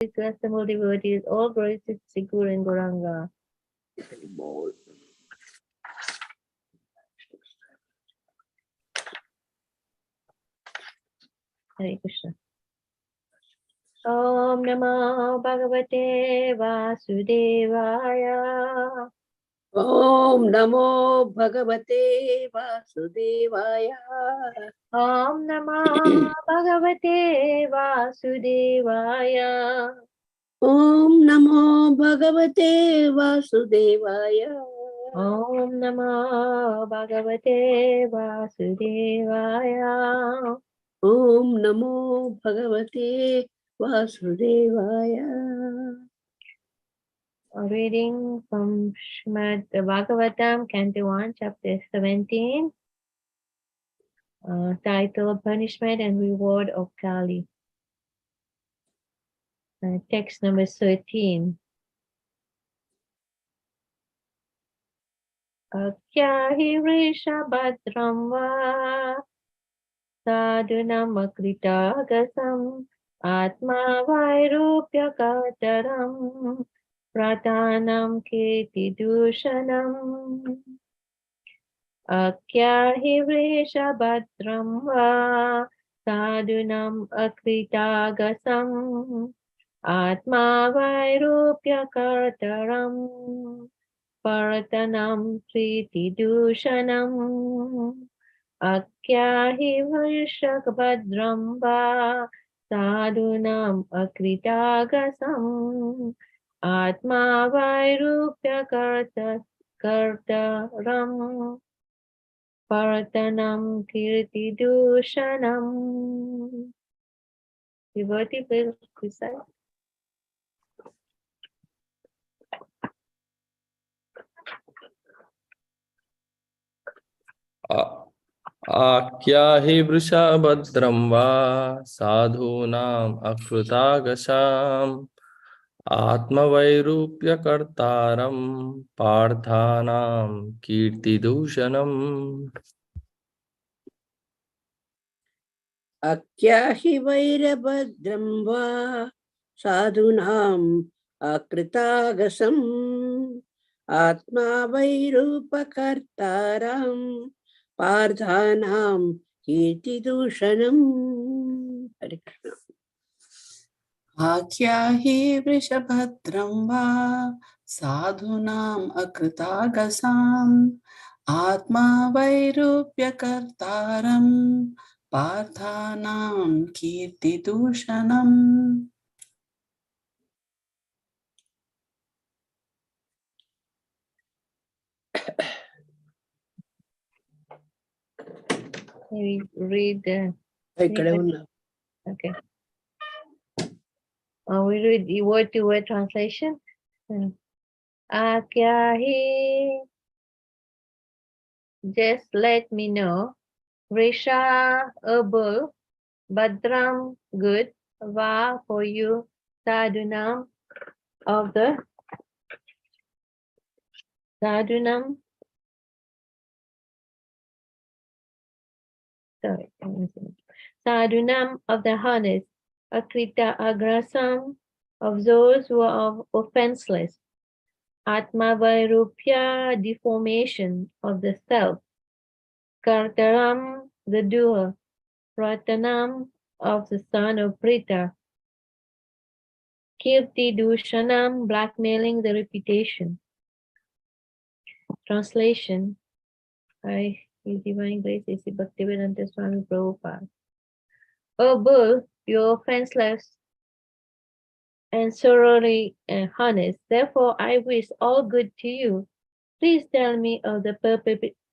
to assemble devotees, all glories to Sikur and Goranga. Hare Krishna. Om Namo Bhagavate Vasudevaya. Om Namo Bhagavate Vasudevaya. Om Namo Bhagavate Vasudevaya. Om Namo Bhagavate Vasudevaya. Om Namo Bhagavate Vasudevaya. Om Namo Bhagavate Vasudevaya. A reading from Srimad Bhagavatam, Canto 1, Chapter 17, titled Punishment and Reward of Kali. Text number 13. Akyahi Rishabhadram va sadhunam akritagasam atma vairupya kataram pratanam keti dushanam. Akyahi Rishabhadram va sadhunam akritagasam atma vairupya kataram Paratanam Priti Dushanam Akyahi Varshakabhadram va Sadhunam Akritagasam Atma Vairupya Kartaram Paratanam Kirti Dushanam. Devotee, please recite. आख्याहि वृषभद्रं वा साधूनाम् अकृतागसाम् आत्मवैरूप्यकर्तारं पार्थानां कीर्तिदूषणम्. Akyahi Vairabhadram va sadhunam akritagasam atma vairupakartaram pardhanam kirtidushanam. Hare Krishna. Akyahi Vrishabhadram va sadhunam akritagasam atma vairupya kartaram parthanam kirtidushanam. We read the okay. We read the word-to-word translation. Akyahi, just let me know. Risha, a bull. Badram, good. Va, for you. Sadhunam, of the. Sadhunam. Sorry. Sadhunam, of the honest. Akrita agrasam, of those who are offenseless. Atma vairupya, deformation of the self. Kartaram, the doer. Pratanam, of the son of Prita. Kirti dushanam, blackmailing the reputation. Translation by His Divine Grace A.C. Bhaktivedanta Swami Prabhupada. O bull, you are offenseless and thoroughly honest. Therefore, I wish all good to you. Please tell me of the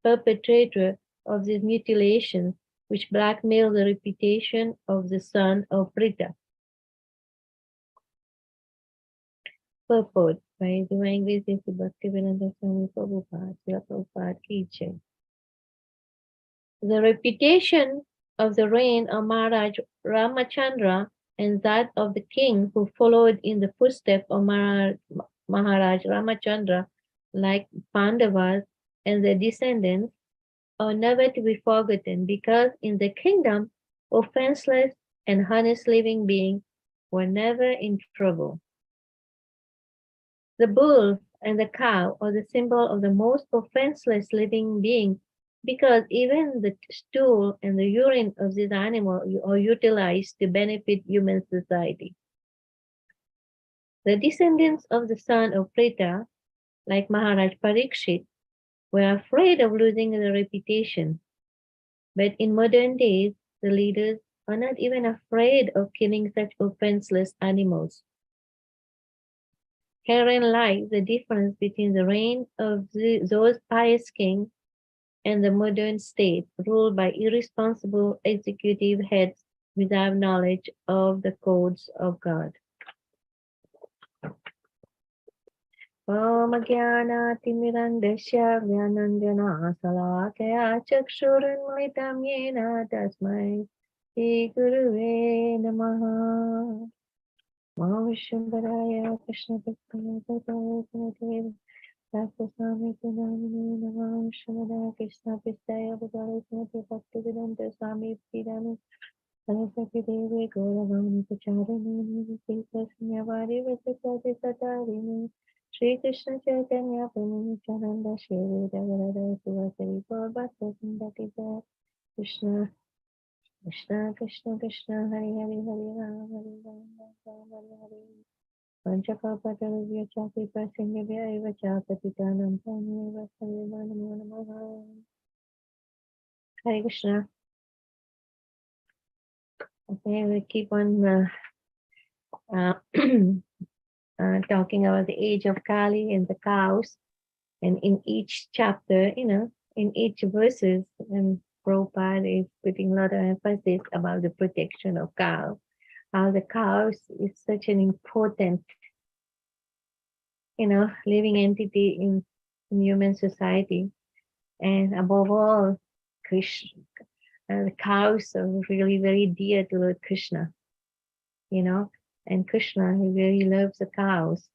perpetrator of these mutilations, which blackmail the reputation of the son of Prita. Purport by His Divine Grace A.C. Bhaktivedanta Swami Prabhupada. Prabhupada ki jai. The reputation of the reign of Maharaj Ramachandra and that of the king who followed in the footsteps of Maharaj Ramachandra, like Pandavas and their descendants, are never to be forgotten, because in the kingdom, offenseless and honest living beings were never in trouble. The bull and the cow are the symbol of the most offenseless living being, because even the stool and the urine of this animal are utilized to benefit human society. The descendants of the son of Preta, like Maharaj Parikshit, were afraid of losing their reputation. But in modern days, the leaders are not even afraid of killing such offenseless animals. Herein lies the difference between the reign of those pious kings and the modern state ruled by irresponsible executive heads without knowledge of the codes of God. Om Jnana-timirandasya Jnananjana Salakaya Chakshuranmritam Yena Tasmai Shri Guruve Namaha. Mahashambharaya Krishna Bhaktaya Bhagavate Swami Pranamini Namah Shamada Krishna Pistaya Bhagavate Bhaktivedanta Swami Pidanu Saraswati Devi Gauravani Pacharini Sita Sanyavari Vasakati Satarini Shri Krishna Chaitanya Prabhu Nityananda Shri Devarada Suvasari Bhakta Sindati Krishna Krishna Krishna Krishna Hari Hari Hari Ram Hari Ram Ram Hari Hari Panchakapatarubhya Chati Prasingabhya Eva Chapatitanam Praneva Sarva Namo Namaha. Hare Krishna. Okay, we keep on talking about the age of Kali and the cows. And in each chapter, in each verses, and Prabhupada is putting a lot of emphasis about the protection of cows. How the cows is such an important, living entity in human society. And above all, Krishna, the cows are really very dear to Lord Krishna, and Krishna, he really loves the cows.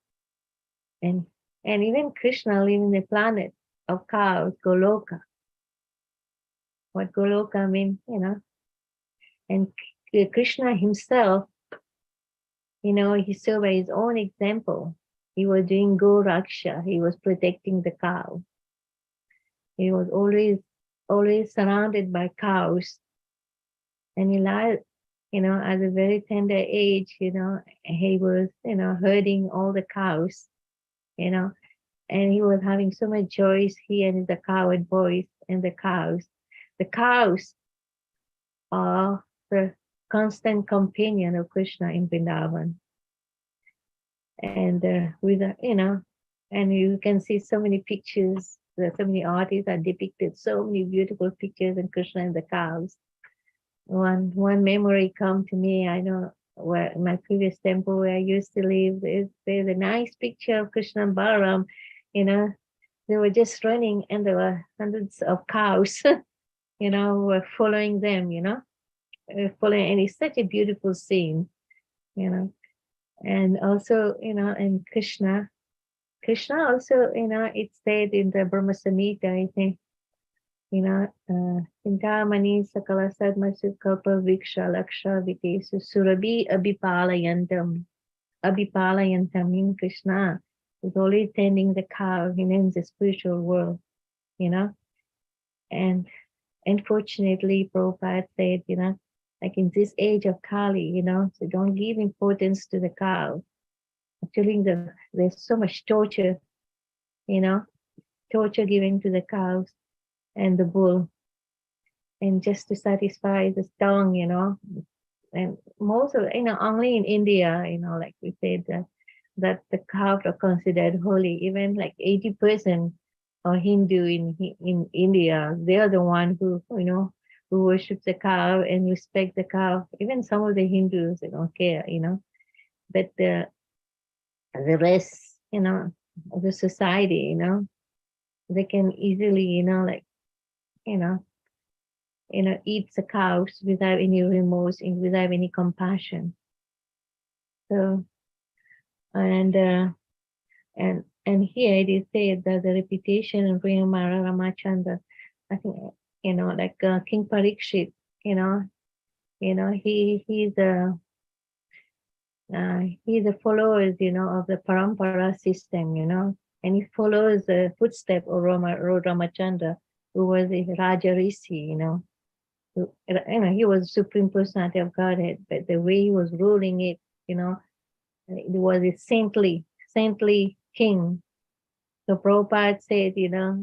And even Krishna lives in the planet of cows, Goloka. What Goloka means, and Krishna himself, he saw by his own example. He was doing Go Raksha. He was protecting the cow. He was always surrounded by cows. And he lied, at a very tender age, he was, herding all the cows, and he was having so much joy, he and the cowherd boys and the cows. The cows are the constant companion of Krishna in Vrindavan. And and you can see so many pictures, so many artists are depicted, so many beautiful pictures in Krishna and the cows. One memory come to me, I know where my previous temple where I used to live, there's a nice picture of Krishna and Balaram, they were just running and there were hundreds of cows, were following them, following, and it's such a beautiful scene, and also, and Krishna also, it's said in the Brahma Samhita, I think, Chintamani Sakala Sadmasu Kalpa Viksha Laksha Vitesu Surabhi Abhipalayantam in Krishna is always tending the cow, in the spiritual world, and unfortunately Prabhupada said, like in this age of Kali, so don't give importance to the cow. Actually, there's so much torture, torture given to the cows and the bull, and just to satisfy the tongue, and most of, only in India, like we said, that the cows are considered holy. Even like 80% are Hindu in India. They are the one who, who worship the cow and respect the cow. Even some of the Hindus, they don't care, but the rest, of the society, they can easily, eat the cows without any remorse and without any compassion. So, and here it is said that the reputation of Rimara Ramachandra, I think, like King Parikshit, he's He's a follower, of the parampara system, and he follows the footstep of Ramachandra, who was a Raja Rishi, he was Supreme Personality of Godhead, but the way he was ruling it, it was a saintly king. So Prabhupada said,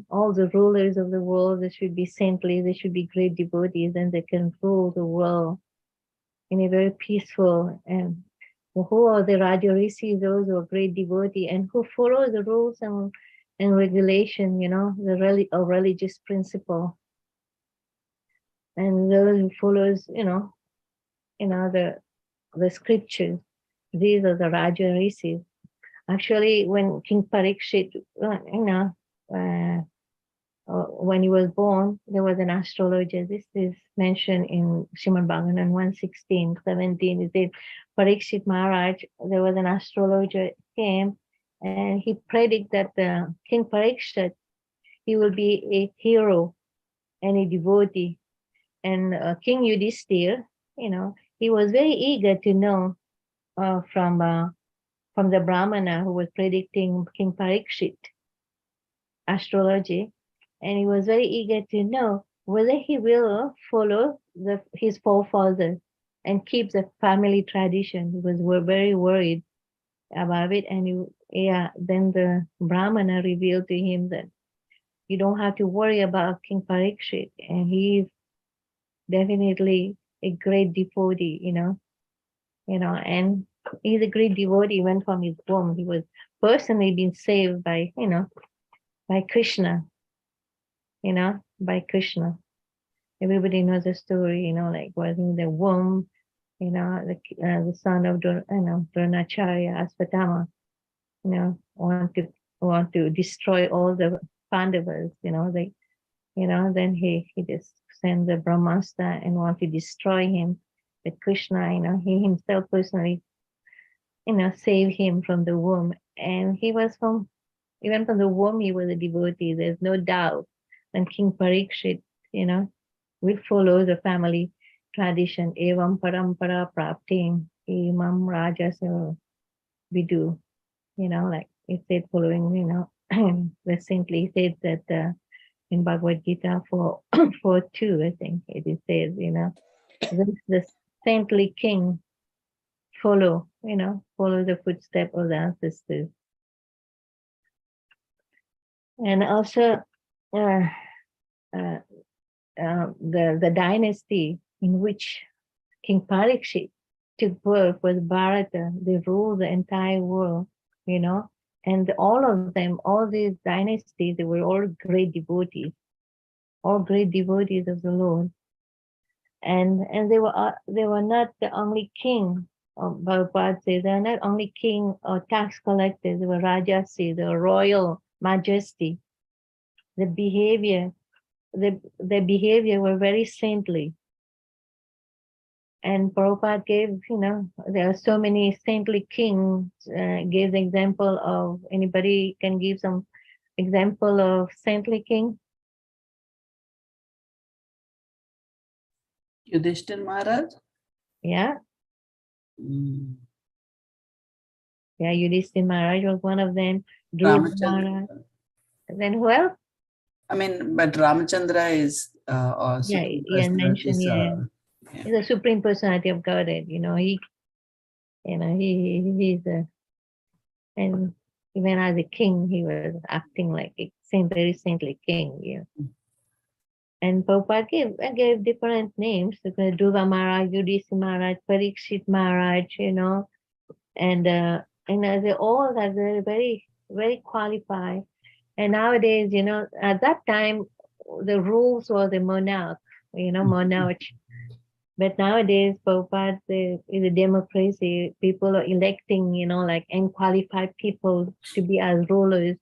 all the rulers of the world, they should be saintly, they should be great devotees, and they can rule the world in a very peaceful. And who are the Raja Rishis? Those who are great devotee and who follow the rules and regulation, the religious principle. And those who follows, the scriptures. These are the Raja Rishis. Actually, when King Parikshit, when he was born, there was an astrologer. This is mentioned in Srimad Bhagavatam 1:16, 17. It said, Parikshit Maharaj, there was an astrologer came and he predicted that King Parikshit, he will be a hero and a devotee. And King Yudhishthir, he was very eager to know from the Brahmana who was predicting King Parikshit astrology, and he was very eager to know whether he will follow his forefathers and keep the family tradition. He was very worried about it, and then the Brahmana revealed to him that you don't have to worry about King Parikshit, and he's definitely a great devotee, and he's a great devotee. Went from his womb. He was personally been saved by, by Krishna, by Krishna. Everybody knows the story, like was in the womb, the son of Dronacharya, Asvatthama, want to destroy all the Pandavas, then he just sent the Brahmastra and want to destroy him. But Krishna, he himself personally, saved him from the womb. And he was even from the womb, he was a devotee. There's no doubt. And King Parikshit, will follow the family tradition. Evam parampara praptim, imam rajasa vidu. Like it said following, the saintly said that in Bhagavad Gita 4:2, I think it says, the saintly king follow the footsteps of the ancestors. And also the dynasty in which King Parikshit took birth was Bharata. They ruled the entire world, and all of them, all these dynasties, they were all great devotees of the Lord. And they were not the only king. Prabhupada says they are not only king or tax collectors. They were Rajasi, the royal majesty. The behavior were very saintly. And Prabhupada gave, there are so many saintly kings. Gave the example of, anybody can give some example of saintly king? Yudhishthir Maharaj? Yeah. Yeah, Yudhishthir Maharaj was one of them. Dhruva Maharaj. And then who else? I mean, but Ramachandra is also mentioned. He's a Supreme Personality of Godhead. He's and even as a king, he was acting like a very saintly king. And Prabhupada gave different names. Dhruva Maharaj, Yudhishthir Maharaj, Parikshit Maharaj, and they all are very, very qualified. And nowadays, at that time, the rules were the monarch, monarch. But nowadays, Prabhupada is a democracy. People are electing, like unqualified people to be as rulers.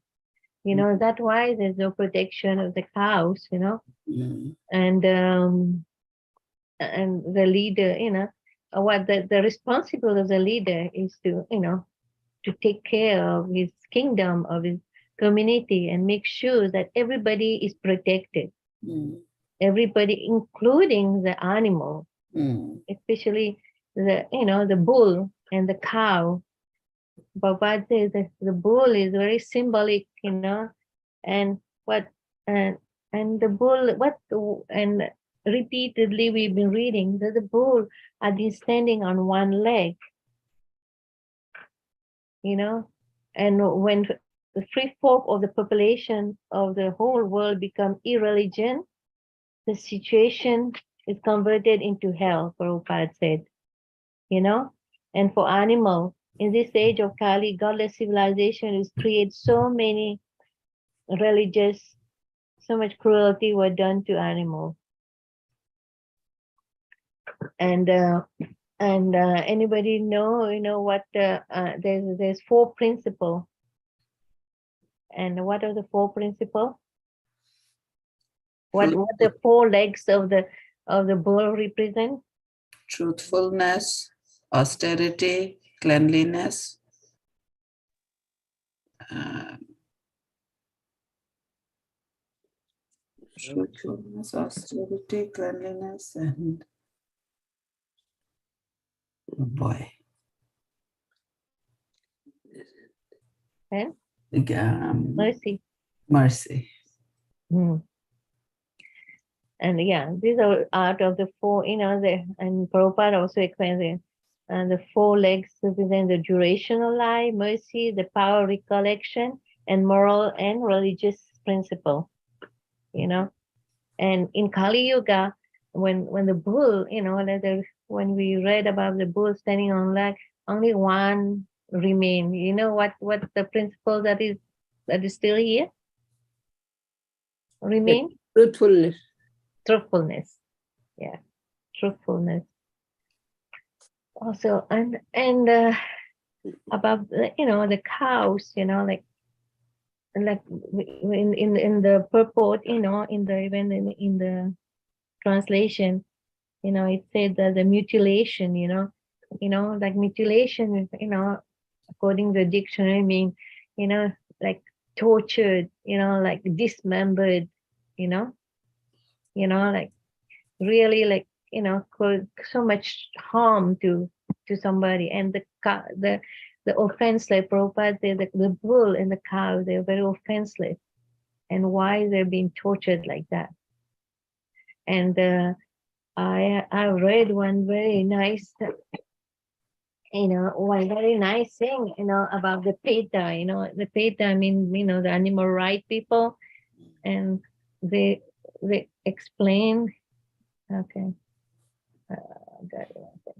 That's why there's no protection of the cows, and the leader, what the responsibility of the leader is to, to take care of his kingdom, of his community, and make sure that everybody is protected. Everybody, including the animal, especially the bull, and the cow. Prabhupada says that the bull is very symbolic, and what and the bull, and repeatedly we've been reading that the bull are standing on one leg, and when the 3/4 of the population of the whole world become irreligion, the situation is converted into hell, Prabhupada said, and for animal, in this age of Kali, godless civilization is create so many religious, so much cruelty were done to animals. And anybody know what there's 4 principles. And what are the 4 principles? What the 4 legs of the bull represent? Truthfulness, austerity, cleanliness, truthfulness, austerity, cleanliness, and oh boy. And Mercy. mercy. And these are out of the 4, and Prabhupada also explains it. And the 4 legs represent the duration of life, mercy, the power of recollection, and moral and religious principle. And in Kali Yuga, when the bull, when we read about the bull standing on leg, only one remain. You know what the principle that is still here? Remain? Truthfulness. Truthfulness. Yeah, truthfulness. Also, and about the cows, like in the purport, in the translation, it said that the mutilation, like mutilation, according to the dictionary, mean, like tortured, like dismembered, like really, like cause so much harm to somebody. And the offenseless, Prabhupada said that the bull and the cow, they're very offenseless, and why they're being tortured like that. And I read one very nice, one very nice thing, about the PETA. The PETA, I mean, the animal rights people, and they explain. Okay, got it. Okay.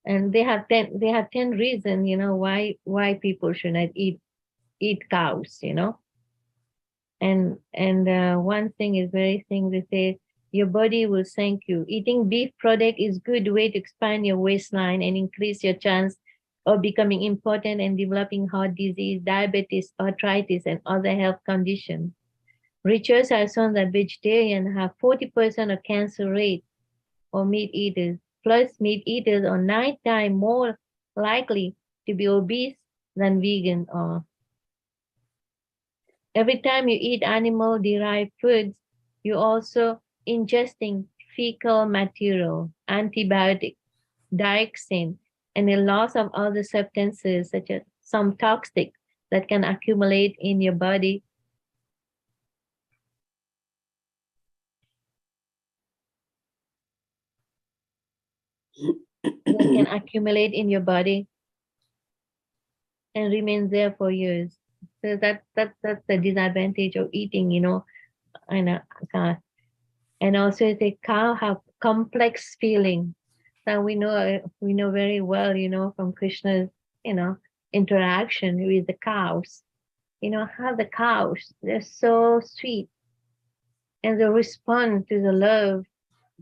And they have 10 reasons, why people should not eat cows, and one thing is very thing they say, your body will thank you. Eating beef product is good way to expand your waistline and increase your chance of becoming important and developing heart disease, diabetes, arthritis, and other health conditions. Research has shown that vegetarians have 40% of cancer rate or meat eaters. Plus, meat eaters are 9 times more likely to be obese than vegan are. Every time you eat animal-derived foods, you're also ingesting fecal material, antibiotic, dioxin, and a loss of other substances such as some toxic that can accumulate in your body. That can accumulate in your body and remain there for years. So that's the disadvantage of eating, and also the cow have complex feeling that we know very well, from Krishna's, interaction with the cows. How the cows, they're so sweet, and they respond to the love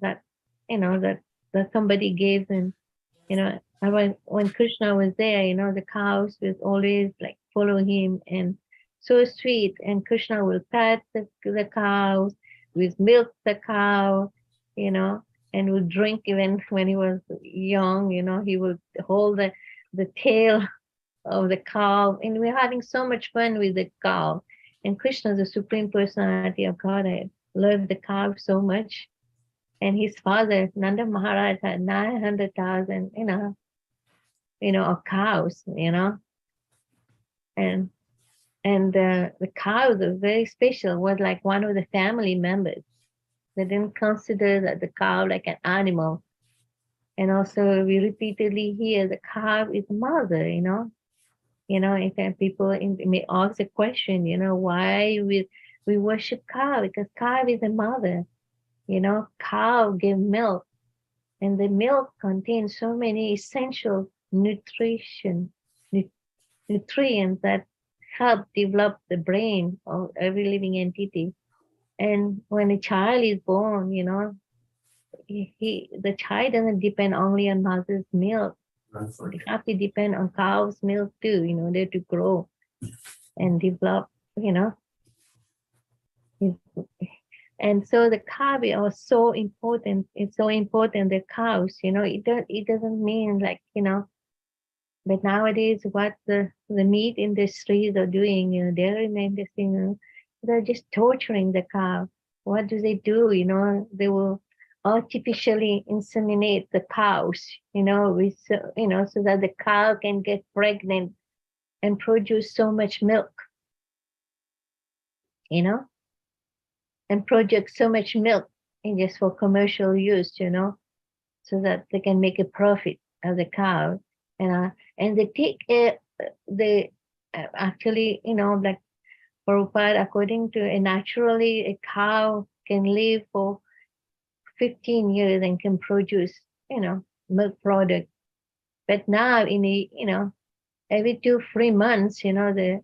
that, that somebody gave them. And when Krishna was there, the cows was always like follow him, and so sweet. And Krishna will pat the cows, with milk the cow, and would drink. Even when he was young, he would hold the tail of the cow, and we're having so much fun with the cow. And Krishna, the Supreme Personality of Godhead, loved the cow so much. And his father, Nanda Maharaj, had 900,000, of cows, and the cows are very special, was like one of the family members. They didn't consider that the cow like an animal. And also we repeatedly hear the cow is mother, and people may ask the question, why we worship cow? Because cow is a mother, cow give milk, and the milk contains so many essential nutrients that help develop the brain of every living entity. And when a child is born, the child doesn't depend only on mother's milk. They have to depend on cow's milk too, in order to grow and develop, And so the cow is so important. It's so important, the cows, it doesn't mean like, but nowadays what the meat industries are doing, dairy industry, they're just torturing the cow. What do? They will artificially inseminate the cows, so that the cow can get pregnant and produce so much milk, and produce so much milk and just for commercial use, so that they can make a profit of the cow. And they take actually, like Prabhupada, according to naturally a cow can live for 15 years and can produce, milk product. But now every 2-3 months, the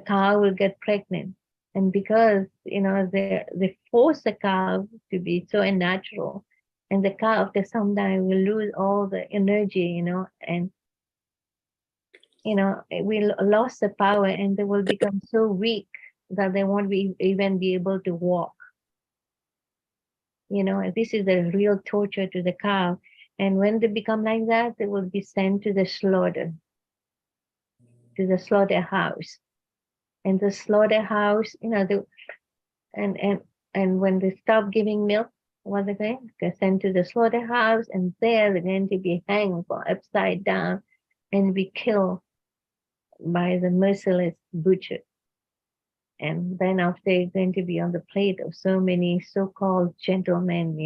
cow will get pregnant. And because, they force the cow to be so unnatural, and the cow after some time will lose all the energy, and, it will lose the power, and they will become so weak that they won't even be able to walk. And this is the real torture to the cow. And when they become like that, they will be sent to the slaughterhouse. And the slaughterhouse, and when they stop giving milk, what they're sent to the slaughterhouse, and there they're going to be hanged upside down and be killed by the merciless butcher. And then after, they're going to be on the plate of so many so-called gentlemen,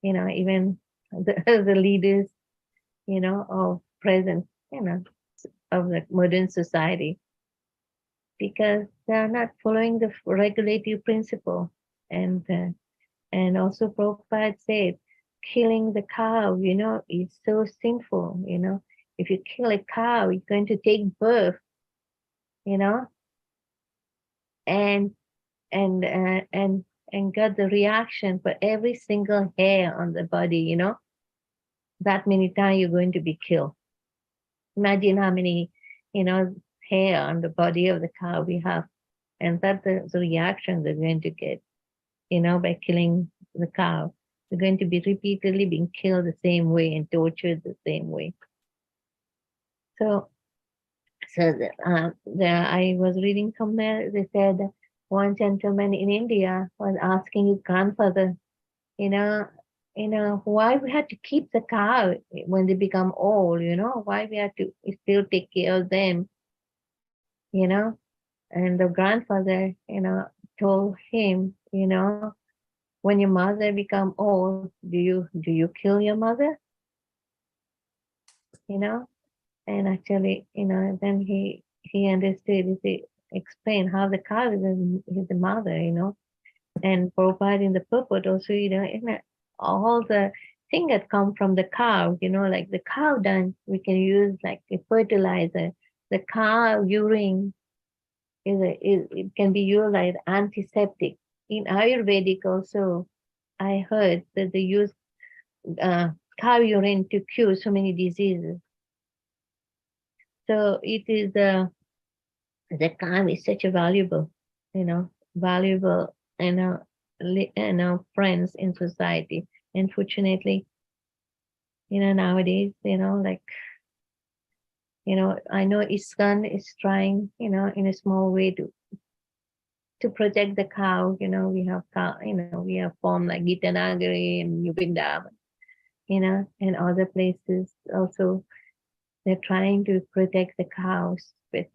even the leaders, of present, of the modern society, because they're not following the regulative principle. And also Prabhupada said, killing the cow, is so sinful. If you kill a cow, you're going to take birth, and get the reaction for every single hair on the body, that many times you're going to be killed. Imagine how many, hair on the body of the cow we have, and that's the reaction they're going to get, by killing the cow. They're going to be repeatedly being killed the same way and tortured the same way. So I was reading somewhere, they said one gentleman in India was asking his grandfather, why we had to keep the cow when they become old, why we had to still take care of them, and the grandfather, told him, when your mother become old, do you kill your mother? And actually, then he understood, he explained how the cow is the mother, and providing the purport also, all the thing that come from the cow, like the cow dung, we can use like a fertilizer. The cow urine it can be used like antiseptic. In Ayurvedic also, I heard that they use cow urine to cure so many diseases. So it is the cow is such a valuable, friends in society. Unfortunately, nowadays, like I know ISKCON is trying, in a small way to protect the cow. We have cow, we have formed like Gitanagari and Upinda, and other places also. They're trying to protect the cows, but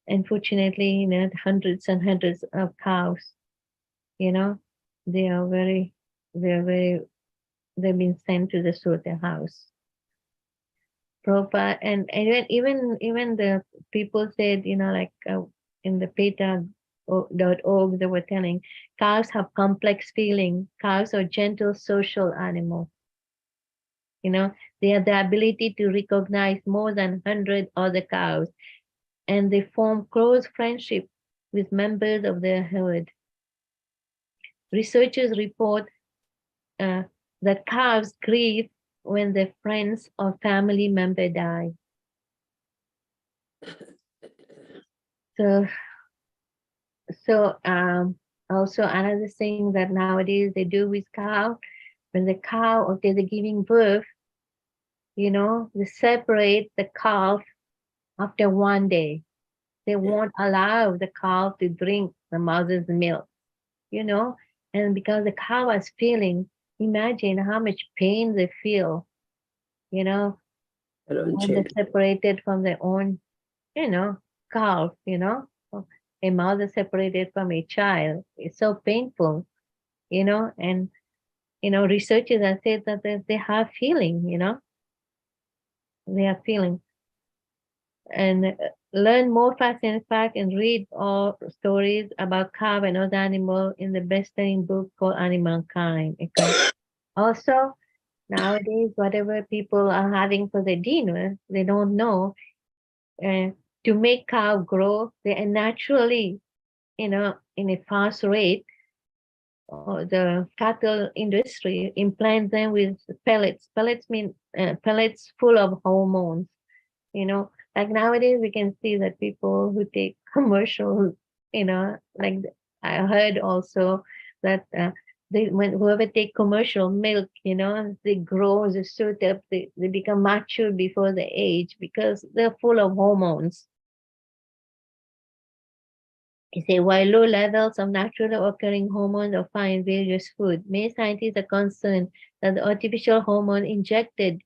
unfortunately, hundreds and hundreds of cows, you know, they are very, they're very, they've been sent to the slaughterhouse. Proper, and even the people said, like in the PETA.org, they were telling cows have complex feeling. Cows are gentle social animals. They have the ability to recognize more than 100 other cows, and they form close friendship with members of their herd. Researchers report that cows grieve when their friends or family member die. So also another thing that nowadays they do with cow, when the cow, okay, they're giving birth, they separate the calf after one day. They won't allow the cow to drink the mother's milk, and because the cow is feeling, imagine how much pain they feel, Their own when they're child. separated from their own, calf, a mother separated from a child. It's so painful, and, researchers have said that they have feeling, they have feeling. And learn more fascinating facts and read all stories about cow and other animal in the best-selling book called Animal Kind. Okay. Also, nowadays, whatever people are having for their dinner, they don't know. To make cow grow, they naturally, in a fast rate, the cattle industry implants them with pellets. Pellets mean pellets full of hormones. Like nowadays we can see that people who take commercial, like I heard also that when whoever take commercial milk, they grow, they suit up, they become mature before the age because they're full of hormones. He said, while low levels of naturally occurring hormones are found in various food, many scientists are concerned that the artificial hormone injected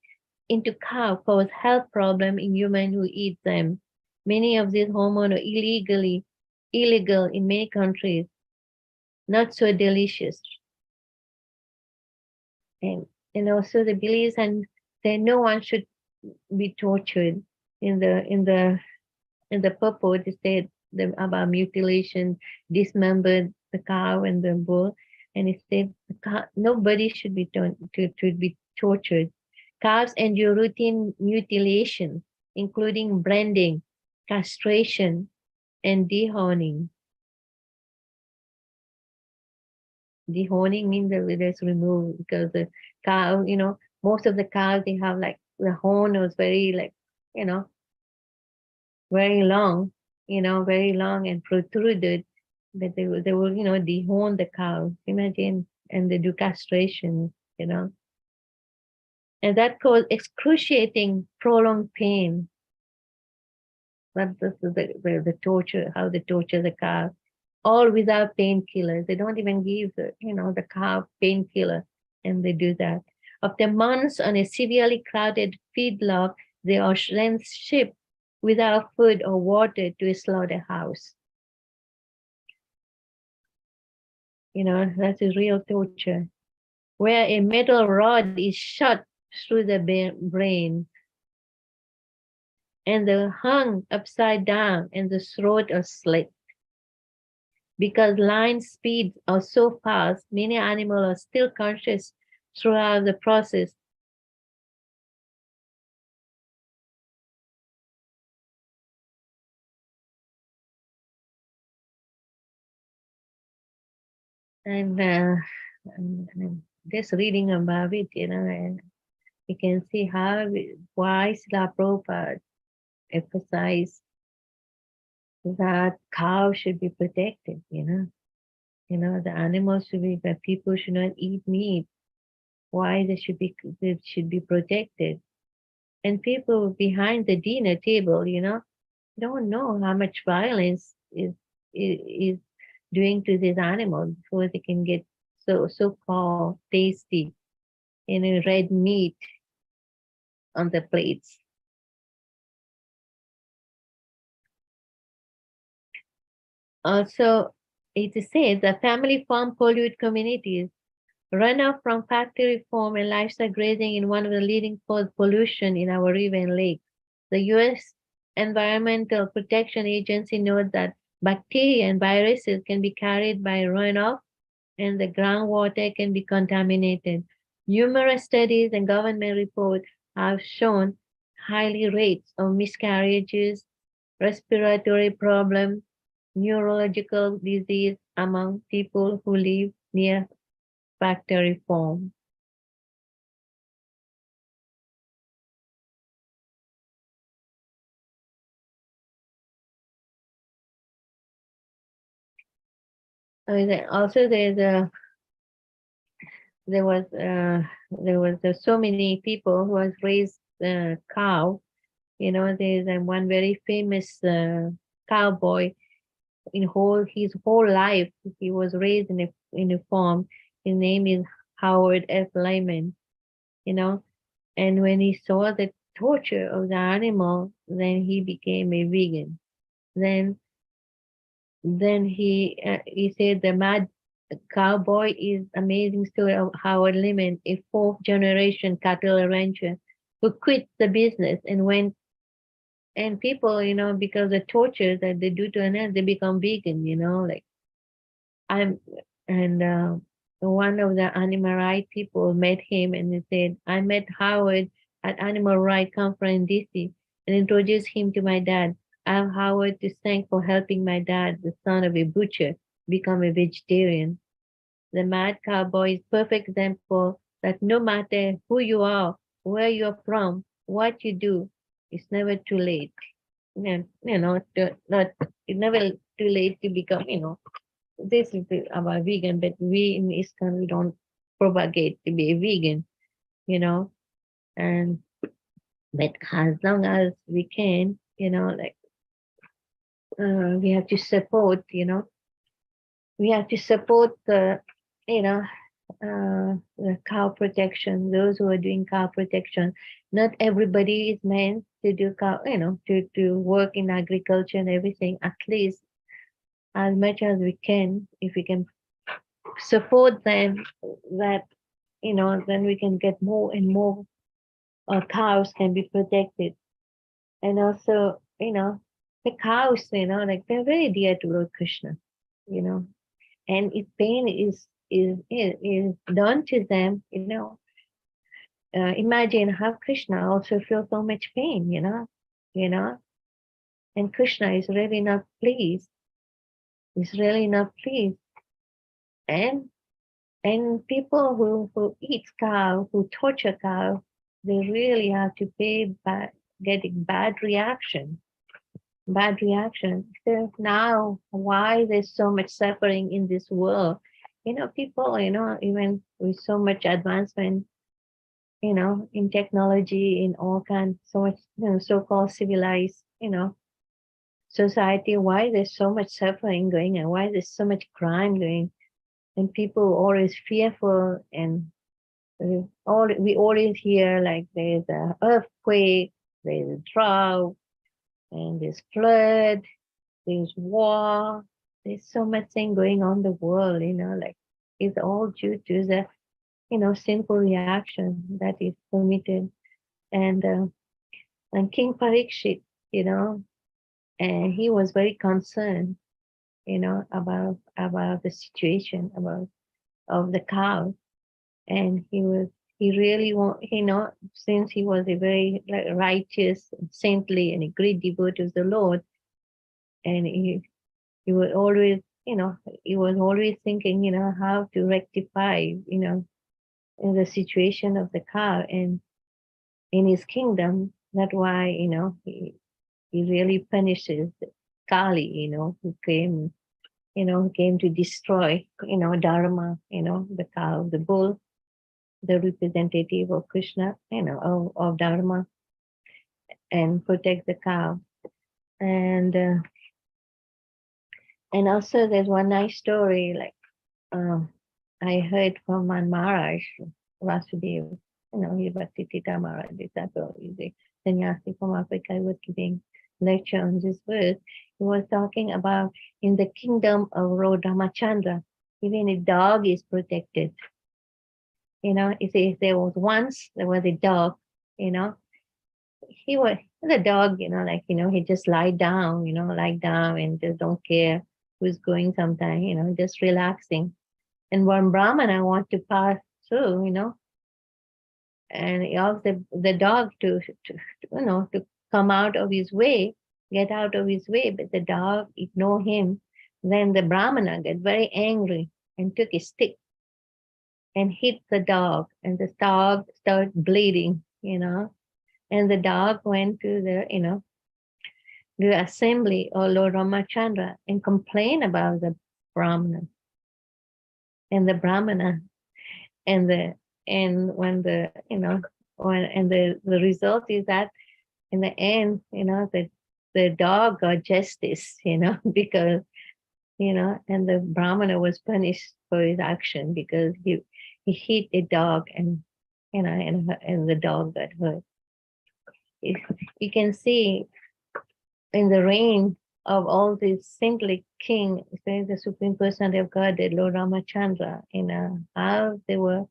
into cow cause health problems in humans who eat them. Many of these hormones are illegal in many countries, not so delicious. And also the beliefs and that no one should be tortured in the purport. They said about mutilation, dismembered the cow and the bull, and it said nobody should be to be tortured. Cows endure routine mutilation, including branding, castration, and dehorning. Dehorning means the withers removed because the cow, most of the cows they have like the horn was very like, very long, very long and protruded. But they will, dehorn the cow. Imagine, and they do castration, and that caused excruciating, prolonged pain. That's the torture, how they torture the cow, all without painkillers. They don't even give the cow painkiller, and they do that. After months on a severely crowded feedlot, they are then shipped without food or water to a slaughterhouse. That's a real torture, where a metal rod is shot through the brain, and they're hung upside down, and the throat is slit. Because line speeds are so fast, many animals are still conscious throughout the process. And just reading about it, and you can see why Srila Prabhupada emphasized that cows should be protected, the animals should be, that people should not eat meat. Why they should be protected. And people behind the dinner table, don't know how much violence is doing to these animals before they can get so called tasty red meat on the plates. Also, it is said that family farm pollute communities. Runoff from factory farm and livestock grazing in one of the leading cause pollution in our river and lake. The U.S. Environmental Protection Agency notes that bacteria and viruses can be carried by runoff and the groundwater can be contaminated. Numerous studies and government reports have shown highly rates of miscarriages, respiratory problems, neurological disease among people who live near factory farm. Also, there was so many people who has raised cow. There's one very famous cowboy his whole life. He was raised in a farm. His name is Howard F. Lyman. And when he saw the torture of the animal, then he became a vegan. Then he said the mad cowboy is amazing story of Howard Lyman, a fourth generation cattle rancher who quit the business and went. And people, because the torture that they do to animals, they become vegan. Like I'm, and one of the animal rights people met him and he said, I met Howard at animal rights conference in DC and introduced him to my dad. I'm Howard to thank for helping my dad, the son of a butcher, become a vegetarian. The mad cowboy is perfect example that no matter who you are, where you're from, what you do, it's never too late. It's never too late to become, this is about vegan, but we in ISKCON, we don't propagate to be a vegan, and but as long as we can, we have to support, we have to support the cow protection, those who are doing cow protection. Not everybody is meant to do cow, to work in agriculture and everything. At least as much as we can, if we can support them, that then we can get more and more cows can be protected. And also, the cows, like they're very dear to Lord Krishna, and if pain is done to them, imagine how Krishna also feels so much pain, and Krishna is really not pleased. He's really not pleased. And people who eat cow, who torture cow, they really have to pay back, getting bad reaction. Bad reaction. So now, why there's so much suffering in this world? People, even with so much advancement, in technology, in all kinds, so much, so-called civilized, society, why there's so much suffering going on? Why there's so much crime going? And people always fearful, and we always hear like there's an earthquake, there's a drought, and there's flood, there's war, there's so much thing going on in the world, like it's all due to the, sinful reaction that is permitted. And King Parikshit, and he was very concerned, about the situation of the cow, and he really since he was a very righteous, saintly, and a great devotee of the Lord, and he was always, he was always thinking, how to rectify, in the situation of the cow and in his kingdom. That's why, he really punishes Kali, who came, came to destroy, Dharma, the cow, the bull, the representative of Krishna, of Dharma. and protect the cow. And also there's one nice story, like I heard from my Maharaj, Vasudev, he Bhakti Tita Maharaj, is a sannyasi from Africa. He was giving lecture on this verse. He was talking about in the kingdom of Lord Ramachandra, even a dog is protected. He says there was a dog, he was the dog, he just lie down and just don't care who's going sometime, just relaxing. And one Brahmana want to pass through, and he asked the dog to come out of his way, get out of his way, but the dog ignore him. Then the Brahmana got very angry and took a stick and hit the dog, and the dog started bleeding, and the dog went to the assembly of Lord Ramachandra and complained about the Brahmana. And the Brahmana and the result is that in the end, the dog got justice, because and the Brahmana was punished for his action because he hit a dog and and the dog got hurt. You can see in the reign of all these saintly king, the Supreme Personality of Godhead, Lord Ramachandra, how they were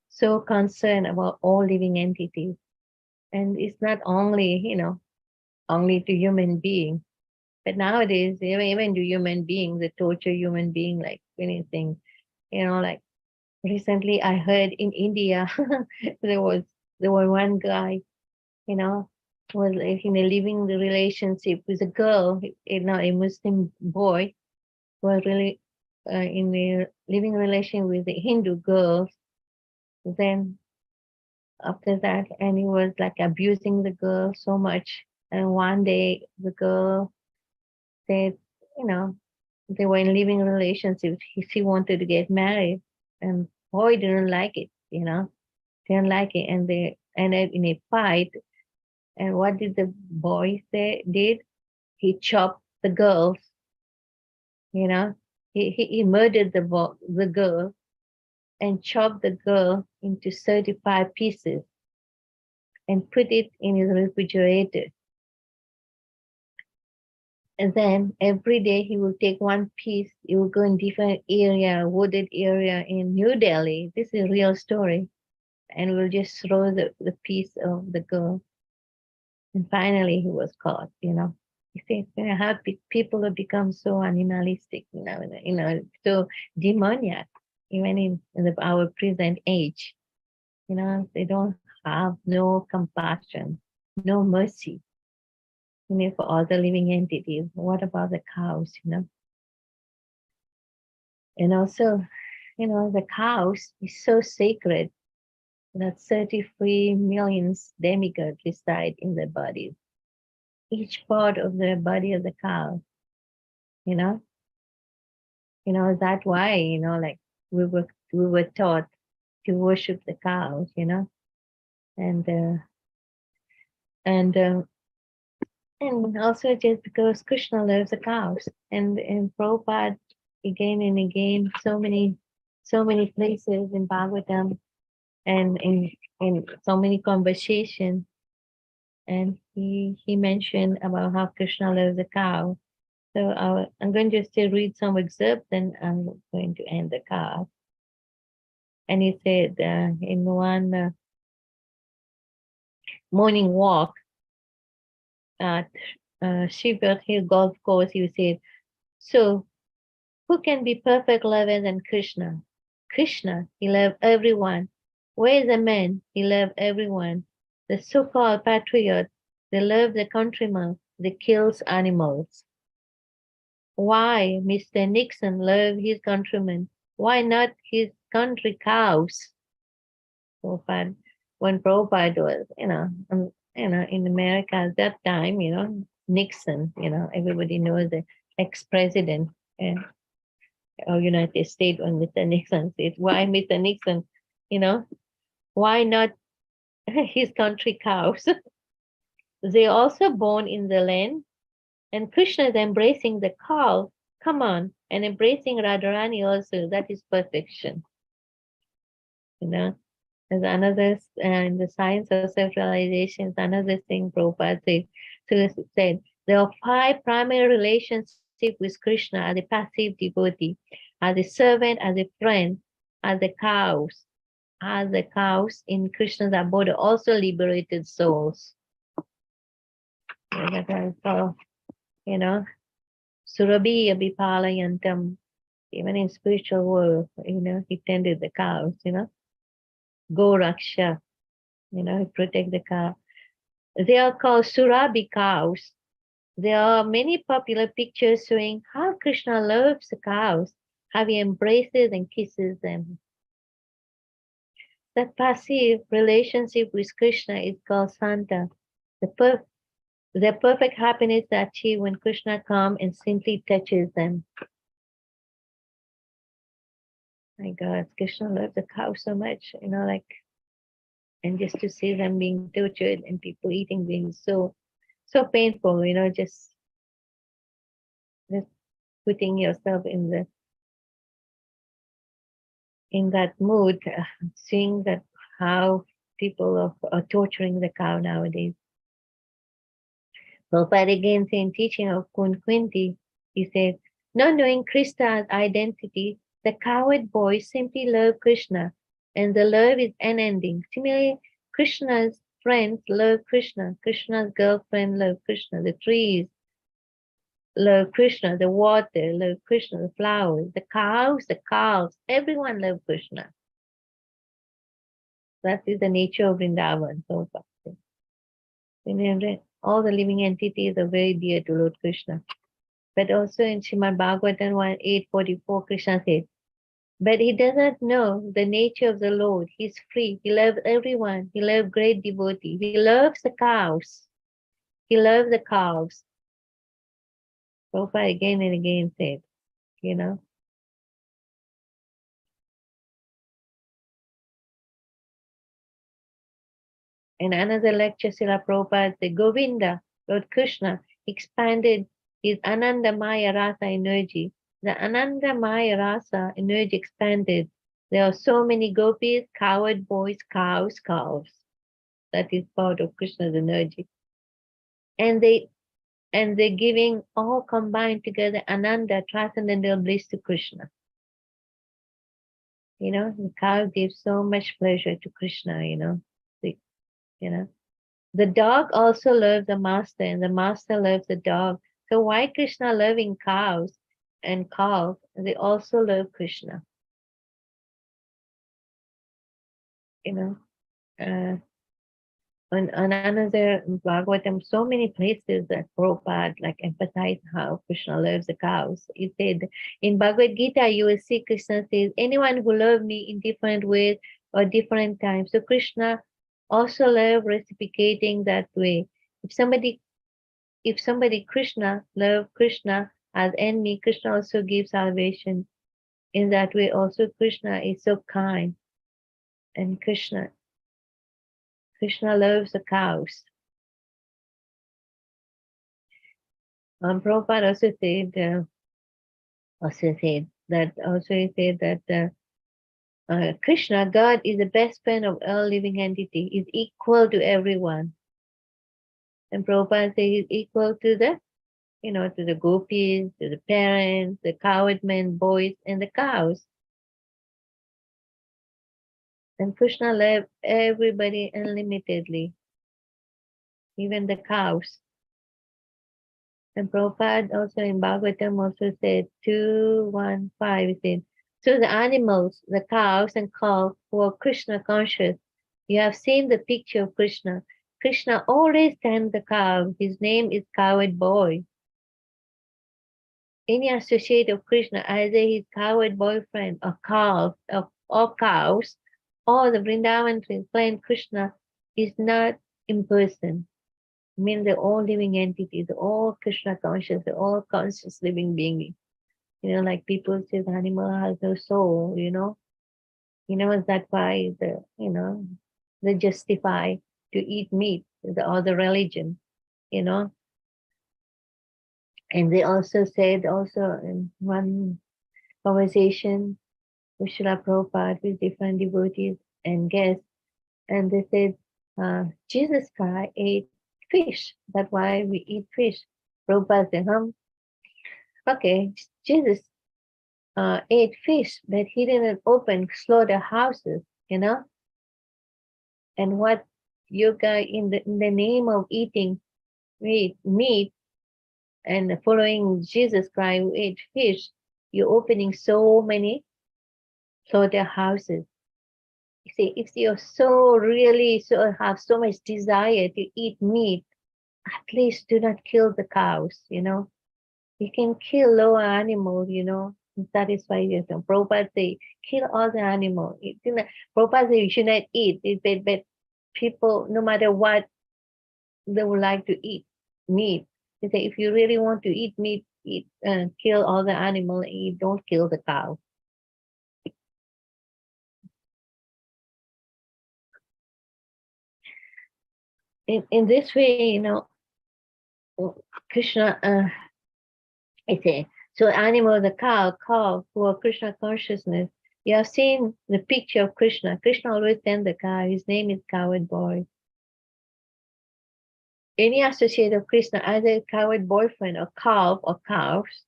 so concerned about all living entities. And it's not only, only to human beings, but nowadays, even to human beings, they torture human being like anything, like recently I heard in India, there was one guy, was in a living relationship with a girl, a Muslim boy, was really in a living relation with a Hindu girl. Then after that, and he was like abusing the girl so much. And one day the girl said, they were in living relationship. She wanted to get married, and boy didn't like it, didn't like it, and they ended in a fight. And what did the boy did? He chopped the girls, he murdered the girl and chopped the girl into 35 pieces and put it in his refrigerator. And then every day he will take one piece, he will go in different area, wooded area in New Delhi. This is a real story. And will just throw the piece of the girl. And finally he was caught, You see, how people have become so animalistic, so demoniac, even in our present age. They don't have no compassion, no mercy, for all the living entities. What about the cows, And also, the cows is so sacred that 33 million demigods reside in their bodies. Each part of the body of the cow, that's why, like we were taught to worship the cows, and also just because Krishna loves the cows, and Prabhupada again and again, so many places in Bhagavatam and in so many conversations, and he mentioned about how Krishna loves the cow. So I'm going to just read some excerpts, and I'm going to end the card. And he said in one morning walk at Shipyard Hill Golf Course, he said, so who can be perfect lover than Krishna? Krishna, he loved everyone. Where is the man? He loved everyone. The so-called patriot, they love the countrymen, they kills animals. Why Mr. Nixon loved his countrymen? Why not his country cows? Prabhupada, when Prabhupada was, in America at that time, Nixon, everybody knows the ex-president of United States when Mr. Nixon said, why Mr. Nixon, why not his country cows? They also born in the land, and Krishna is embracing the cow. Come on, and embracing Radharani also. That is perfection. You know, there's another in the science of self-realization. Another thing Prabhupada said there are 5 primary relationships with Krishna as a passive devotee, as a servant, as a friend, as the cows. As the cows in Krishna's abode, also liberated souls. That I saw, you know, Surabhi Abhipalayantam, even in spiritual world, he tended the cows, Go Raksha, he protect the cow. They are called Surabhi cows. There are many popular pictures showing how Krishna loves the cows, how he embraces and kisses them. That passive relationship with Krishna is called Santa. The perfect happiness is achieved when Krishna comes and simply touches them. My God, Krishna loves the cow so much, and just to see them being tortured and people eating being so painful, just putting yourself in that mood, seeing that how people are torturing the cow nowadays. Prabhupada again saying teaching of Kunkwinti, he says, not knowing Krishna's identity, the coward boy simply love Krishna, and the love is unending. Similarly, Krishna's friends love Krishna, Krishna's girlfriend love Krishna, the trees love Krishna, the water love Krishna, the flowers, the cows, everyone love Krishna. That is the nature of Vrindavan. So all the living entities are very dear to Lord Krishna. But also in Srimad Bhagavatam 1:844, Krishna says, but he does not know the nature of the Lord. He's free. He loves everyone. He loves great devotee. He loves the cows. He loves the cows. Prabhupada again and again said, In another lecture, Srila Prabhupada said, Govinda, Lord Krishna, expanded his Anandamaya Rasa energy. The Anandamaya Rasa energy expanded. There are so many gopis, coward boys, cows. That is part of Krishna's energy. And they're giving all combined together Ananda, transcendental bliss to Krishna. The cow gives so much pleasure to Krishna, The dog also loves the master, and the master loves the dog. So why Krishna loving cows and calves? They also love Krishna. On another Bhagavatam, so many places that Prabhupada emphasize how Krishna loves the cows. He said in Bhagavad Gita, you will see Krishna says, anyone who loves me in different ways or different times. So Krishna also love reciprocating that way. If somebody Krishna love Krishna as enemy, Krishna also gives salvation. In that way, also Krishna is so kind, and Krishna loves the cows. Prabhupada also said that Krishna, God, is the best friend of all living entity, is equal to everyone. And Prabhupada says he's equal to the gopis, to the parents, the coward men, boys, and the cows. And Krishna loves everybody unlimitedly, even the cows. And Prabhupada also in Bhagavatam also said 2:15, he said, so the animals, the cows and calves who are Krishna conscious, you have seen the picture of Krishna. Krishna always tends the cow. His name is coward boy. Any associate of Krishna, either his coward boyfriend or cows, or the Vrindavan plain Krishna is not in person. I mean, they're all living entities, they're all Krishna conscious, they're all conscious living beings. Like people say the animal has no soul, that's why they justify to eat meat, the other religion. you know. And they also said also in one conversation with Srila Prabhupada with different devotees and guests, and they said, Jesus Christ ate fish. That's why we eat fish. Prabhupada said, okay, Jesus ate fish, but he didn't open slaughterhouses, you know. And what you guys in the name of eating meat and following Jesus Christ who ate fish, you're opening so many slaughterhouses. You see, if you're so have so much desire to eat meat, at least do not kill the cows, you know. You can kill lower animals, you know, and satisfy yourself. Prabhupada say, kill all the animals. Prabhupada say you should not eat it, but people, no matter what, they would like to eat meat. They say, if you really want to eat meat, kill all the animal, and don't kill the cow. In this way, you know, Krishna, I say, so animal, the cow, who are Krishna consciousness. You have seen the picture of Krishna. Krishna always sent the cow. His name is Coward Boy. Any associate of Krishna, either coward boyfriend or calf or calves,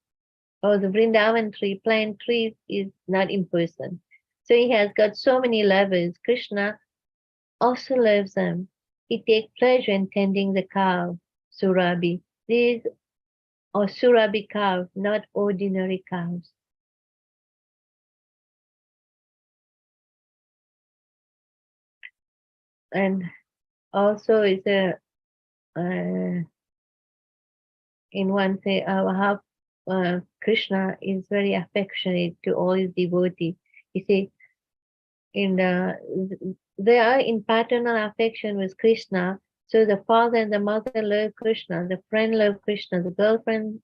or the Vrindavan tree, plant trees is not in person. So he has got so many lovers. Krishna also loves them. He takes pleasure in tending the cow, Surabhi. These are Surabhi cows, not ordinary cows. And also is a in one say how Krishna is very affectionate to all his devotees. You see, they are in paternal affection with Krishna. So the father and the mother love Krishna, the friend love Krishna, the girlfriend,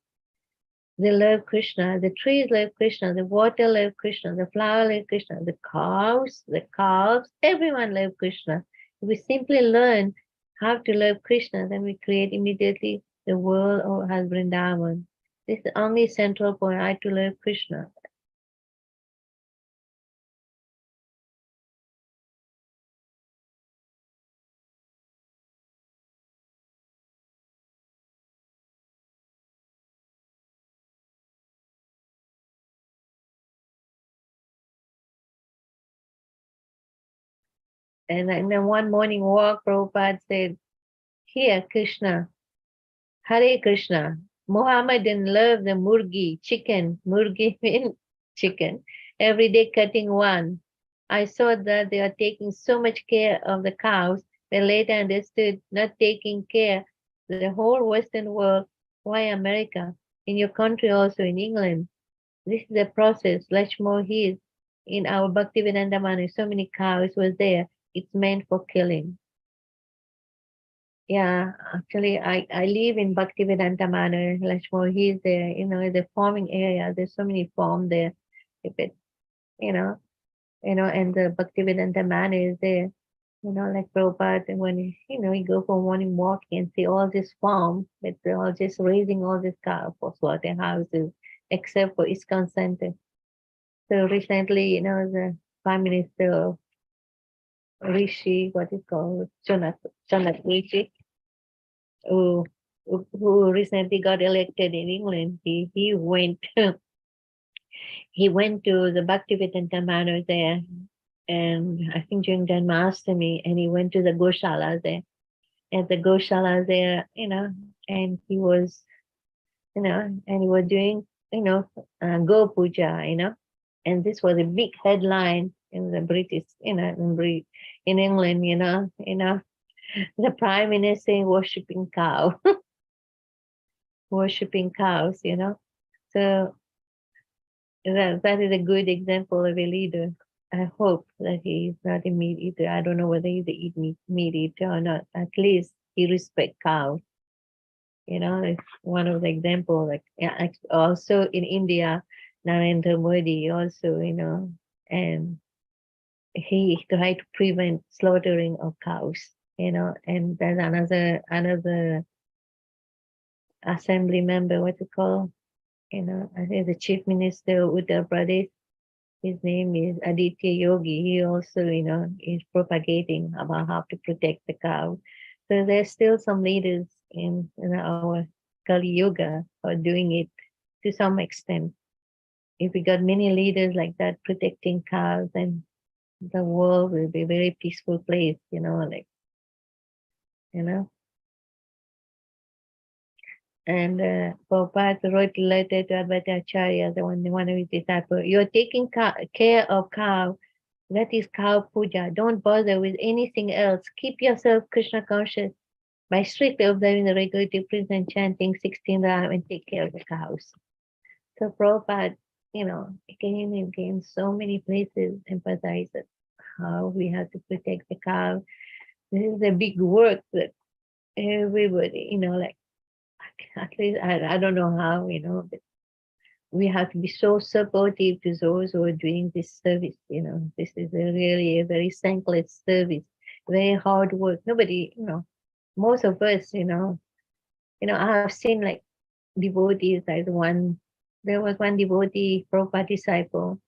they love Krishna, the trees love Krishna, the water love Krishna, the flower love Krishna, the calves, everyone love Krishna. If we simply learn how to love Krishna, then we create immediately the world of has Vrindavan. This is the only central point, I to love Krishna. And then one morning walk, Prabhupada said, here, Krishna, Hare Krishna, Muhammadan love the murgi, chicken. Murgi means chicken. Every day cutting one. I saw that they are taking so much care of the cows. They later understood not taking care the whole Western world. Why America? In your country also, in England. This is the process. Lashmo is in our Bhaktivedanta Manor. So many cows was there. It's meant for killing. Yeah, actually, I live in Bhaktivedanta Manor. Lashmo, he's there, you know, the farming area. There's so many farm there. If it, you know, and the Bhaktivedanta Manor is there. You know, like Prabhupada, when he go for morning walk and see all this farm, but they're all just raising all this cow for slaughterhouses, except for ISKCON Center. So recently, the Prime Minister Rishi, what is called, Janak Rishi, who recently got elected in England, he went he went to the Bhaktivedanta Manor there, and I think during Janmashtami, and he went to the Goshala there. At the Goshala there, and he was, and he was doing, Go Puja, and this was a big headline in the British, in England, the Prime Minister worshipping cow, worshipping cows, So that is a good example of a leader. I hope that he is not a meat eater. I don't know whether he's a meat eater or not. At least he respects cows. It's one of the examples. Like also in India, Narendra Modi also, and he tried to prevent slaughtering of cows. And there's another assembly member, what you call, I think the chief minister of Uttar Pradesh. His name is Aditya Yogi. He also, is propagating about how to protect the cow. So there's still some leaders in our Kali Yuga who are doing it to some extent. If we got many leaders like that protecting cows, then the world will be a very peaceful place, you know. And Prabhupada wrote a letter to Advaita Acharya, one of his disciples. You're taking care of cow. That is cow puja. Don't bother with anything else. Keep yourself Krishna conscious by strictly observing the regulative priests and chanting 16 Ram and take care of the cows. So Prabhupada, again and again, so many places emphasizes how we have to protect the cow. This is a big work that everybody, at least I don't know how, but we have to be so supportive to those who are doing this service. This is really a very thankless service, very hard work. Nobody, most of us, I have seen like devotees, like there was one devotee, Prabhupada disciple,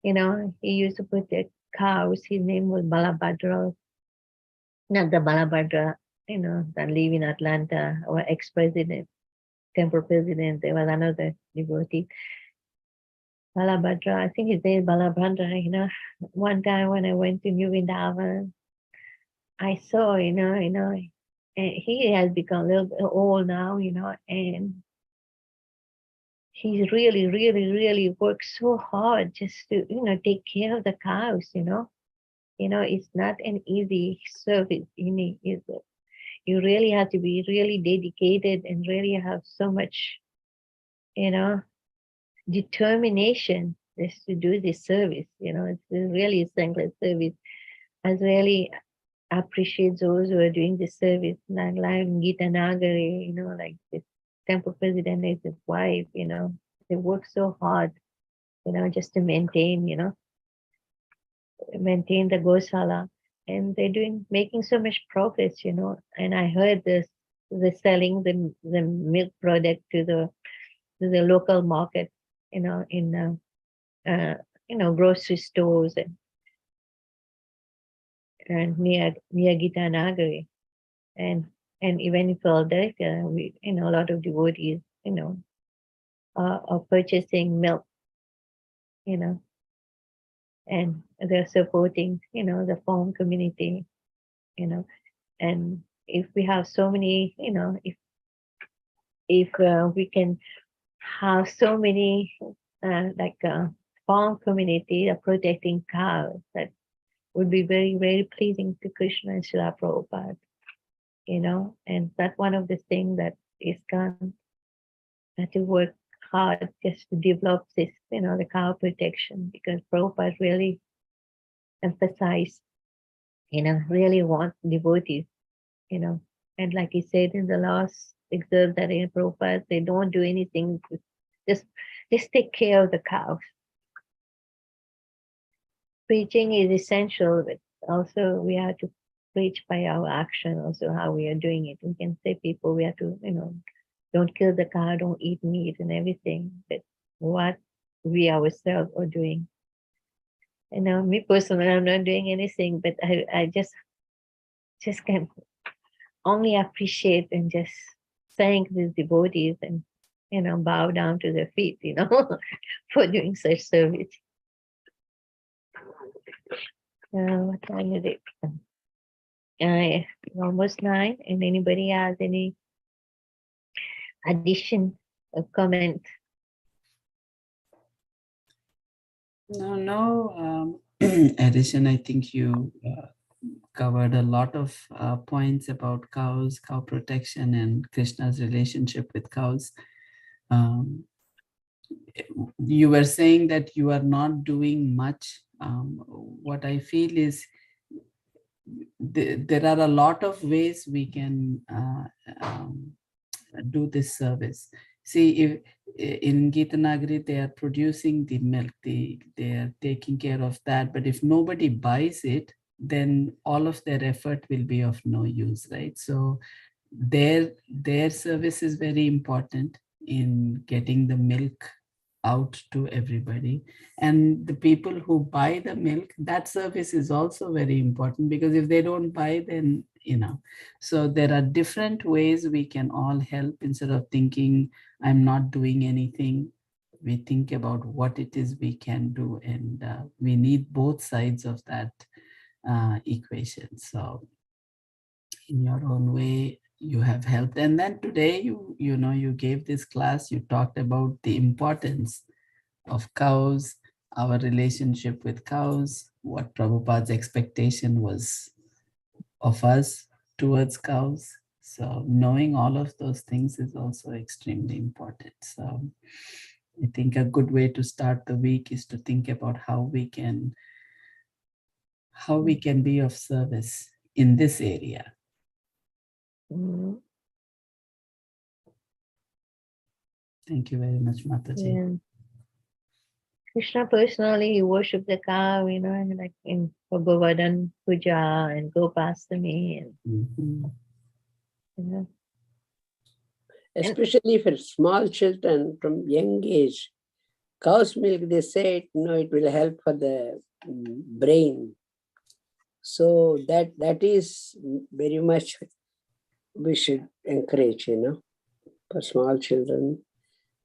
he used to protect cows. His name was Balabhadra, not the Balabhadra, that live in Atlanta, or ex-president, temple president. There was another devotee, Balabhadra. I think his name is Balabhadra. One time when I went to New Vrindavan, I saw, and he has become a little bit old now, and he's really, really, really worked so hard just to, take care of the cows, it's not an easy service, you really have to be really dedicated and really have so much, determination just to do this service. It's really a thankless service. I really appreciate those who are doing this service, like Gita Nagari, like this temple president and his wife, they work so hard, just to maintain the Gosala. And they're making so much progress, and I heard this, they're selling the milk product to the local market, in grocery stores and near Gita Nagari, and even in Philadelphia, a lot of devotees, are purchasing milk, and they're supporting, the farm community, and if we have so many, if we can have so many farm community are protecting cows, that would be very, very pleasing to Krishna and Srila Prabhupada, and that's one of the things that ISKCON had to work hard just to develop this, the cow protection, because Prabhupada really emphasized, really want devotees, and like he said in the last excerpt that in Prabhupada, they don't do anything, just take care of the cows. Preaching is essential, but also we have to preach by our action, also how we are doing it. We can say people, we have to, don't kill the cow, don't eat meat and everything, but what we ourselves are doing. Me personally, I'm not doing anything, but I just can only appreciate and just thank these devotees and, bow down to their feet, for doing such service. What time is it? Almost 9. And anybody has any addition or comment? No addition. I think you covered a lot of points about cows, cow protection, and Krishna's relationship with cows. You were saying that you are not doing much. What I feel is there are a lot of ways we can do this service. See, if in Gita Nagari, they are producing the milk, they are taking care of that. But if nobody buys it, then all of their effort will be of no use, right? So their service is very important in getting the milk out to everybody. And the people who buy the milk, that service is also very important, because if they don't buy, then, so there are different ways we can all help. Instead of thinking, I'm not doing anything, we think about what it is we can do. And we need both sides of that equation. So in your own way, you have helped. And then today, you gave this class, you talked about the importance of cows, our relationship with cows, what Prabhupada's expectation was of us towards cows. So knowing all of those things is also extremely important. So I think a good way to start the week is to think about how we can be of service in this area. Mhm. Thank you very much, Mataji. Yeah. Krishna personally, he worshipped the cow, and like in Govardhan Puja and Gopastami, and Mhm. you know, Especially for small children from young age. Cow's milk, they say, it will help for the brain. So that is very much we should encourage, for small children.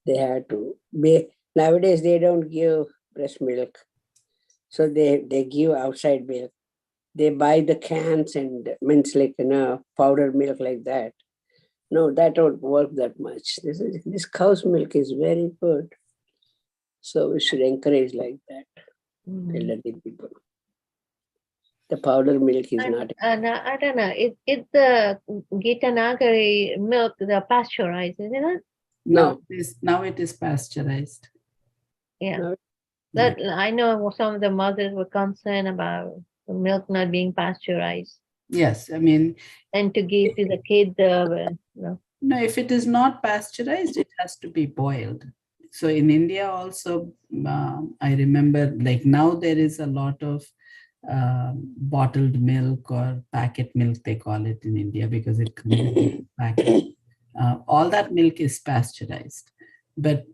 They have to be. Nowadays, they don't give breast milk. So they give outside milk. They buy the cans and means like, powdered milk like that. No, that don't work that much. This cow's milk is very good. So we should encourage like that, elderly people. The powder milk is not. I don't know. It's the Gitanagari milk, the pasteurized, isn't it? No. Now it is pasteurized. Yeah. No. That I know some of the mothers were concerned about the milk not being pasteurized. Yes, I mean, and to give to the kid no, if it is not pasteurized, it has to be boiled. So in India also, I remember, like, now there is a lot of bottled milk or packet milk, they call it in India, because it comes in a packet. All that milk is pasteurized. But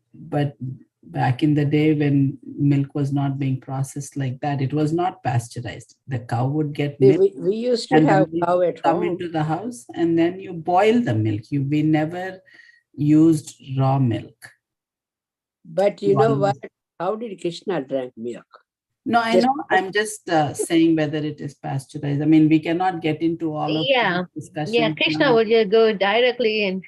back in the day, when milk was not being processed like that, it was not pasteurized. The cow would get milk. We used to And have the milk cow would at come home. into the house, and then you boil the milk. We never used raw milk. But you know what? How did Krishna drink milk? No, I know. I'm just saying whether it is pasteurized. I mean, we cannot get into all of these discussions. Yeah, Krishna now. would just go directly and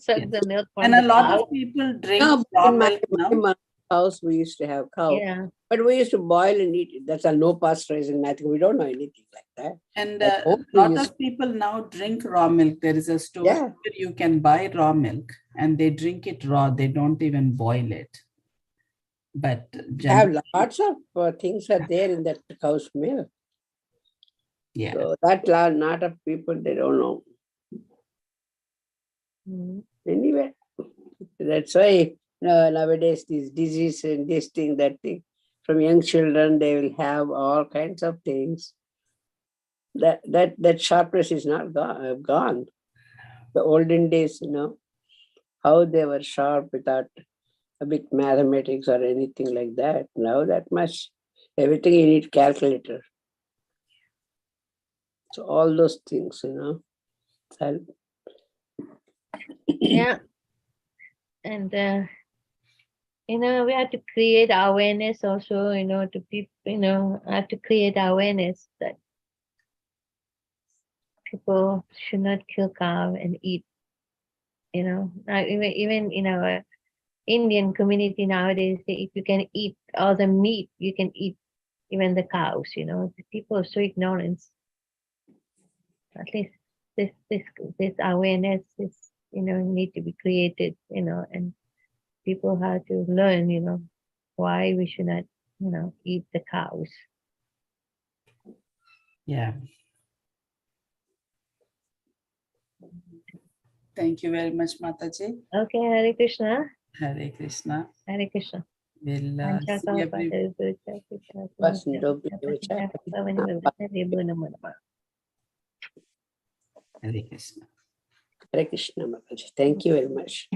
suck Yes. the milk from And the a lot cow. of people drink No, raw in my milk now. mother's house, we used to have cow. Yeah. But we used to boil and eat it. That's a no pasteurizing, nothing. We don't know anything like that. And At a home, we lot used- of people now drink raw milk. There is a store Yeah. where you can buy raw milk, and they drink it raw. They don't even boil it. But have lots of things are there in that cow's milk. yeah. So that lot of people, they don't know. Anyway, that's why nowadays this disease and this thing, that thing, from young children, they will have all kinds of things. That sharpness is not gone. The olden days, how they were sharp without a big mathematics or anything like that. Now that much, everything you need calculator. So all those things, help. Yeah. And we have to create awareness also, to people, have to create awareness that people should not kill cow and eat. Now even in our Indian community nowadays, if you can eat all the meat, you can eat even the cows. The people are so ignorant. At least this awareness is need to be created. And people have to learn. Why we should not eat the cows. Yeah. Thank you very much, Mataji. Okay, Hare Krishna. Hare Krishna. Hare Krishna. We'll see every Hare Krishna. Hare Krishna, Mataji. Thank you very much.